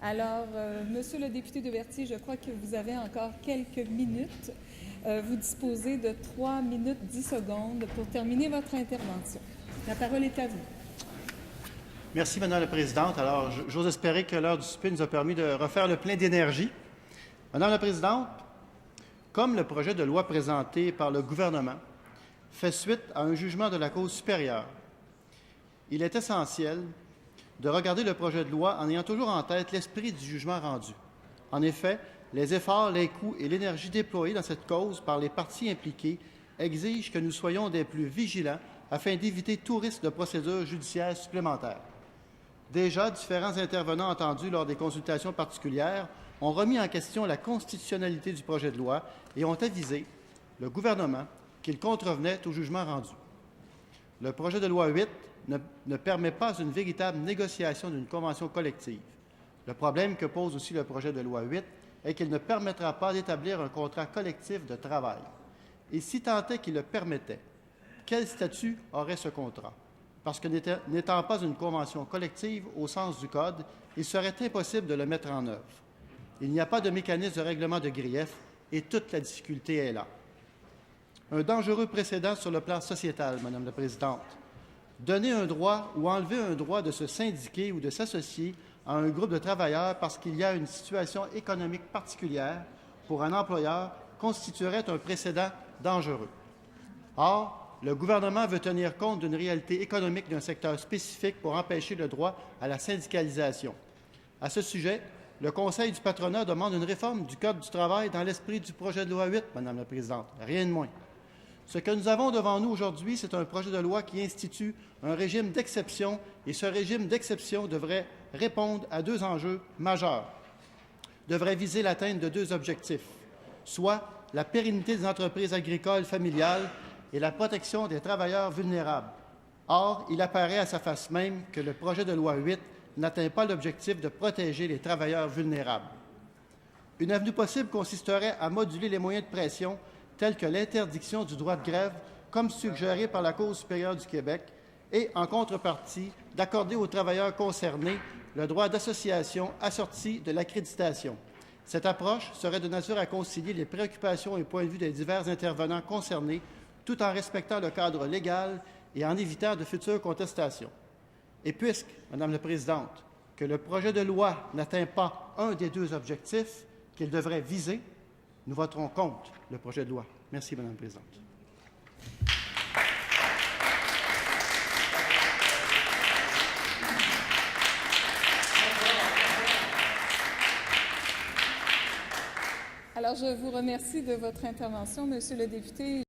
Alors, Monsieur le député de Berthier, je crois que vous avez encore quelques minutes. Vous disposez de 3 minutes 10 secondes pour terminer votre intervention. La parole est à vous. Merci, Madame la Présidente. Alors, j'ose espérer que l'heure du souper nous a permis de refaire le plein d'énergie. Madame la Présidente, comme le projet de loi présenté par le gouvernement fait suite à un jugement de la Cour supérieure, il est essentiel de regarder le projet de loi en ayant toujours en tête l'esprit du jugement rendu. En effet, les efforts, les coûts et l'énergie déployés dans cette cause par les parties impliquées exigent que nous soyons des plus vigilants afin d'éviter tout risque de procédure judiciaire supplémentaire. Déjà, différents intervenants entendus lors des consultations particulières ont remis en question la constitutionnalité du projet de loi et ont avisé le gouvernement qu'il contrevenait au jugement rendu. Le projet de loi 8 ne permet pas une véritable négociation d'une convention collective. Le problème que pose aussi le projet de loi 8 est qu'il ne permettra pas d'établir un contrat collectif de travail. Et si tant est qu'il le permettait, quel statut aurait ce contrat? Parce que n'étant pas une convention collective au sens du Code, il serait impossible de le mettre en œuvre. Il n'y a pas de mécanisme de règlement de grief et toute la difficulté est là. Un dangereux précédent sur le plan sociétal, Madame la Présidente. Donner un droit ou enlever un droit de se syndiquer ou de s'associer à un groupe de travailleurs parce qu'il y a une situation économique particulière pour un employeur constituerait un précédent dangereux. Or, le gouvernement veut tenir compte d'une réalité économique d'un secteur spécifique pour empêcher le droit à la syndicalisation. À ce sujet, le Conseil du patronat demande une réforme du Code du travail dans l'esprit du projet de loi 8, Madame la Présidente, rien de moins. Ce que nous avons devant nous aujourd'hui, c'est un projet de loi qui institue un régime d'exception et ce régime d'exception devrait répondre à 2 enjeux majeurs. Devrait viser l'atteinte de 2 objectifs, soit la pérennité des entreprises agricoles familiales et la protection des travailleurs vulnérables. Or, il apparaît à sa face même que le projet de loi 8 n'atteint pas l'objectif de protéger les travailleurs vulnérables. Une avenue possible consisterait à moduler les moyens de pression tels que l'interdiction du droit de grève, comme suggéré par la Cour supérieure du Québec, et, en contrepartie, d'accorder aux travailleurs concernés le droit d'association assorti de l'accréditation. Cette approche serait de nature à concilier les préoccupations et points de vue des divers intervenants concernés, tout en respectant le cadre légal et en évitant de futures contestations. Et puisque, Madame la Présidente, que le projet de loi n'atteint pas un des 2 objectifs qu'il devrait viser, nous voterons contre le projet de loi. Merci, Madame la Présidente. Alors, je vous remercie de votre intervention, Monsieur le député.